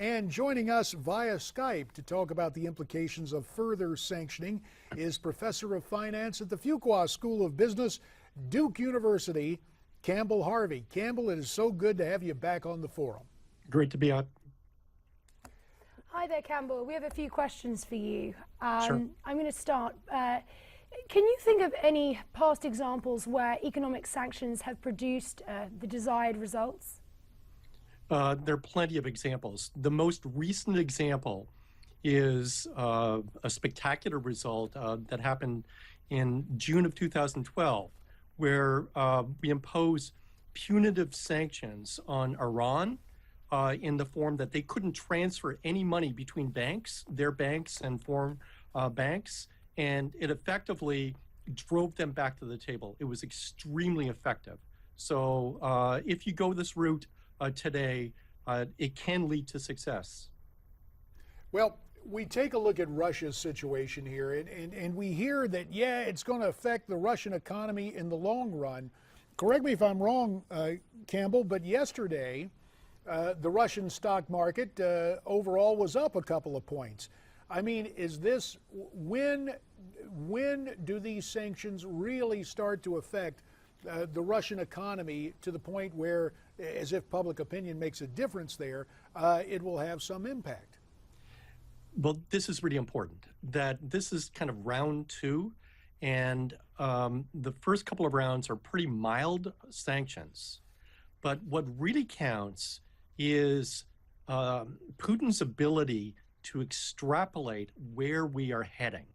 And joining us via Skype to talk about the implications of further sanctioning is Professor of Finance at the Fuqua School of Business, Duke University, Campbell Harvey. Campbell, it is so good to have you back on the forum. Great to be on. Hi there, Campbell. We have a few questions for you. Sure. I'm going to start. Can you think of any past examples where economic sanctions have produced the desired results? There are plenty of examples. The most recent example is a spectacular result that happened in June of 2012, where we imposed punitive sanctions on Iran in the form that they couldn't transfer any money between banks, their banks and foreign banks, and it effectively drove them back to the table. It was extremely effective. So if you go this route today, it can lead to success. Well, we take a look at Russia's situation here, and we hear that, yeah, it's going to affect the Russian economy in the long run. Correct me if I'm wrong, Campbell, but yesterday, the Russian stock market overall was up a couple of points. I mean, is this, when do these sanctions really start to affect the Russian economy to the point where, as if public opinion makes a difference there, it will have some impact? Well, this is really important, that this is kind of round two, and the first couple of rounds are pretty mild sanctions. But what really counts is Putin's ability to extrapolate where we are heading.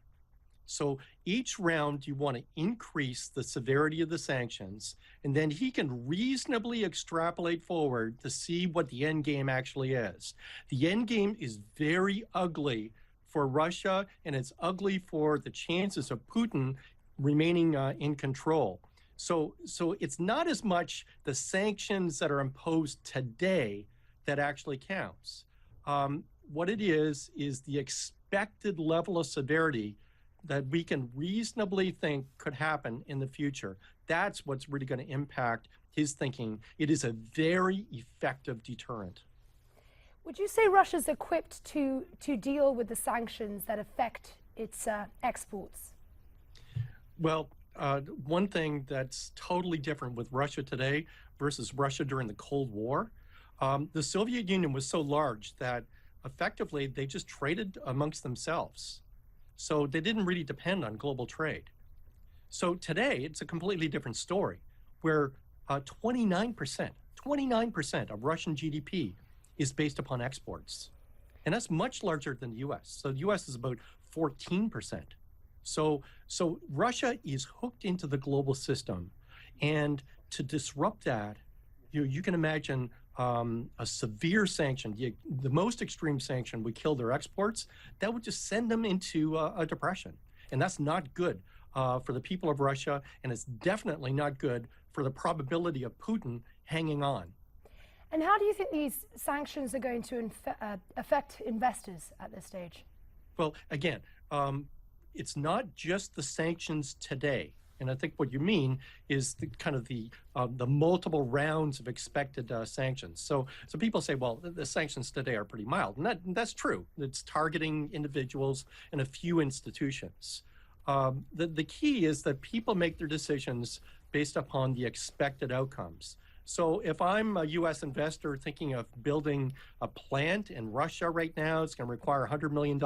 So each round, you want to increase the severity of the sanctions, and then he can reasonably extrapolate forward to see what the end game actually is. The end game is very ugly for Russia, and it's ugly for the chances of Putin remaining in control. So it's not as much the sanctions that are imposed today that actually counts. What it is the expected level of severity that we can reasonably think could happen in the future. That's what's really going to impact his thinking. It is a very effective deterrent. Would you say Russia's equipped to deal with the sanctions that affect its exports? Well, one thing that's totally different with Russia today versus Russia during the Cold War, the Soviet Union was so large that effectively they just traded amongst themselves. So they didn't really depend on global trade. So today, it's a completely different story, where 29% of Russian GDP is based upon exports. And that's much larger than the US. So the US is about 14%. So Russia is hooked into the global system. And to disrupt that, you can imagine a severe sanction, the most extreme sanction would kill their exports. That would just send them into a depression. And that's not good for the people of Russia, and it's definitely not good for the probability of Putin hanging on. And how do you think these sanctions are going to affect investors at this stage? Well, again, it's not just the sanctions today. And I think what you mean is the kind of the multiple rounds of expected sanctions. So people say, well, the sanctions today are pretty mild, and that's true. It's targeting individuals and a few institutions. The key is that people make their decisions based upon the expected outcomes. So if I'm a U.S. investor thinking of building a plant in Russia right now, it's going to require a $100 million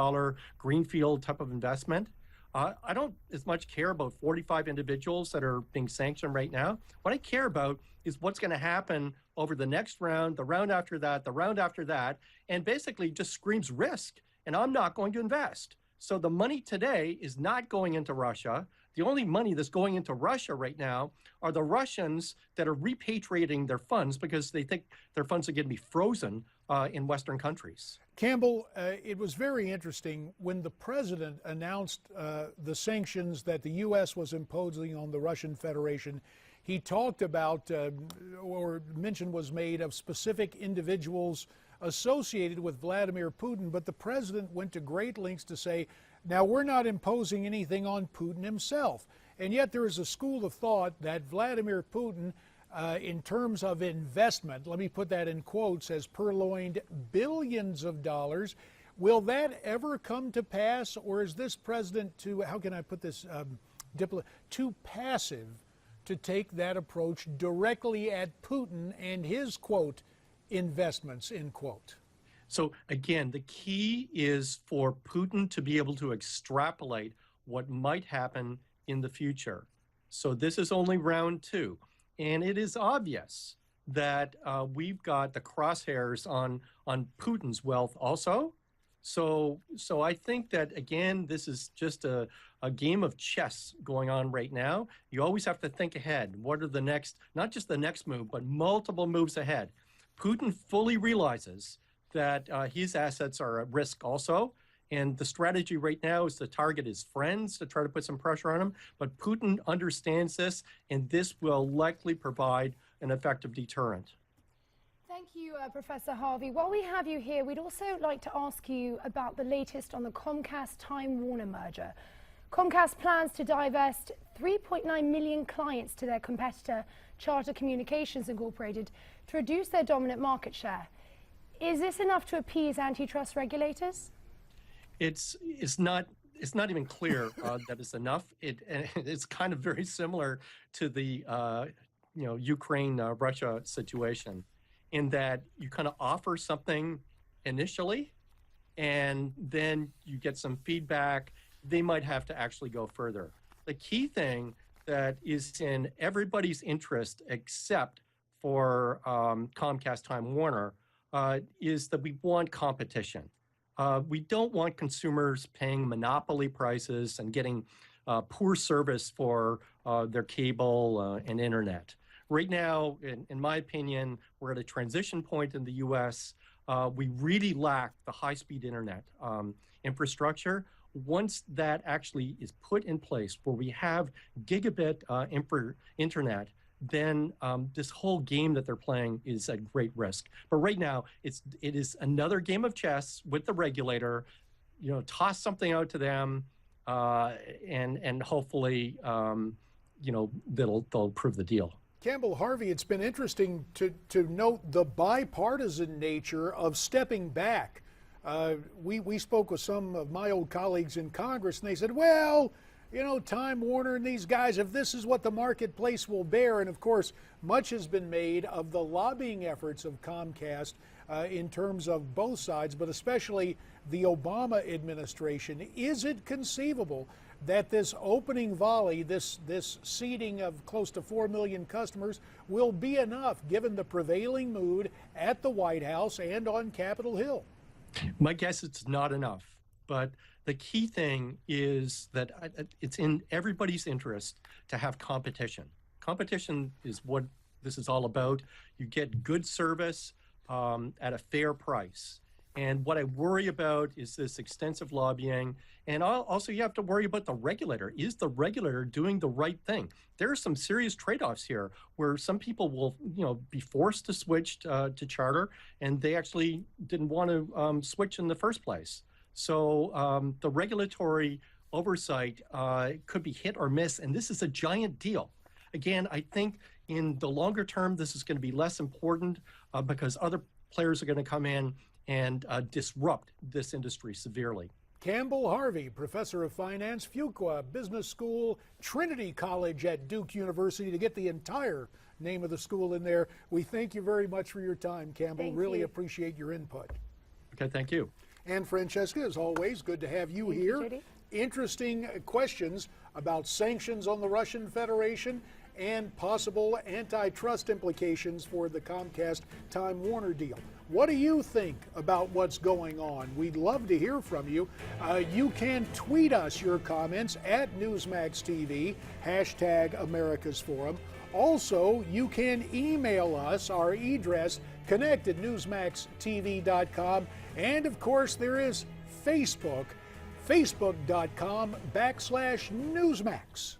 greenfield type of investment. I don't as much care about 45 individuals that are being sanctioned right now. What I care about is what's going to happen over the next round, the round after that, the round after that, and basically just screams risk, and I'm not going to invest. So the money today is not going into Russia. The only money that's going into Russia right now are the Russians that are repatriating their funds because they think their funds are going to be frozen in Western countries. Campbell, it was very interesting when the president announced the sanctions that the U.S. was imposing on the Russian Federation. He talked about, or mention was made of specific individuals associated with Vladimir Putin, but the president went to great lengths to say, now we're not imposing anything on Putin himself. And yet there is a school of thought that Vladimir Putin in terms of investment, let me put that in quotes, has purloined billions of dollars. Will that ever come to pass, or is this president too, how can I put this, too passive to take that approach directly at Putin and his, quote, investments, end quote? So again, the key is for Putin to be able to extrapolate what might happen in the future. So this is only round two. And it is obvious that we've got the crosshairs on Putin's wealth also. So I think that, again, this is just a game of chess going on right now. You always have to think ahead. What are the next, not just the next move, but multiple moves ahead. Putin fully realizes that his assets are at risk also. And the strategy right now is to target his friends to try to put some pressure on him. But Putin understands this, and this will likely provide an effective deterrent. Thank you, Professor Harvey. While we have you here, we'd also like to ask you about the latest on the Comcast Time Warner merger. Comcast plans to divest 3.9 million clients to their competitor, Charter Communications Incorporated, to reduce their dominant market share. Is this enough to appease antitrust regulators? It's not even clear that it's enough. It's kind of very similar to the Ukraine Russia situation, in that you kind of offer something initially, and then you get some feedback. They might have to actually go further. The key thing that is in everybody's interest, except for Comcast Time Warner, is that we want competition. We don't want consumers paying monopoly prices and getting poor service for their cable and internet. Right now, in my opinion, we're at a transition point in the U.S. We really lack the high-speed internet infrastructure. Once that actually is put in place, where we have gigabit internet, then this whole game that they're playing is at great risk. But right now, it is another game of chess with the regulator. Toss something out to them, and hopefully, they'll approve the deal. Campbell, Harvey, it's been interesting to note the bipartisan nature of stepping back. We spoke with some of my old colleagues in Congress, and they said, well, Time Warner and these guys, if this is what the marketplace will bear, and of course, much has been made of the lobbying efforts of Comcast in terms of both sides, but especially the Obama administration. Is it conceivable that this opening volley, this seeding of close to 4 million customers, will be enough given the prevailing mood at the White House and on Capitol Hill? My guess it's not enough, but the key thing is that it's in everybody's interest to have competition. Competition is what this is all about. You get good service at a fair price. And what I worry about is this extensive lobbying. And also you have to worry about the regulator. Is the regulator doing the right thing? There are some serious trade-offs here where some people will be forced to switch to Charter, and they actually didn't want to switch in the first place. So the regulatory oversight could be hit or miss, and this is a giant deal. Again, I think in the longer term, this is going to be less important because other players are going to come in and disrupt this industry severely. Campbell Harvey, professor of finance, Fuqua Business School, Trinity College at Duke University, to get the entire name of the school in there. We thank you very much for your time, Campbell. Thank really you. appreciate your input. Okay, thank you. And Francesca, as always, good to have you Thank here. you, Judy. Interesting questions about sanctions on the Russian Federation and possible antitrust implications for the Comcast Time Warner deal. What do you think about what's going on? We'd love to hear from you. You can tweet us your comments at Newsmax TV, hashtag America's Forum. Also, you can email us, our address, connect@newsmaxtv.com. And of course, there is Facebook, facebook.com/Newsmax.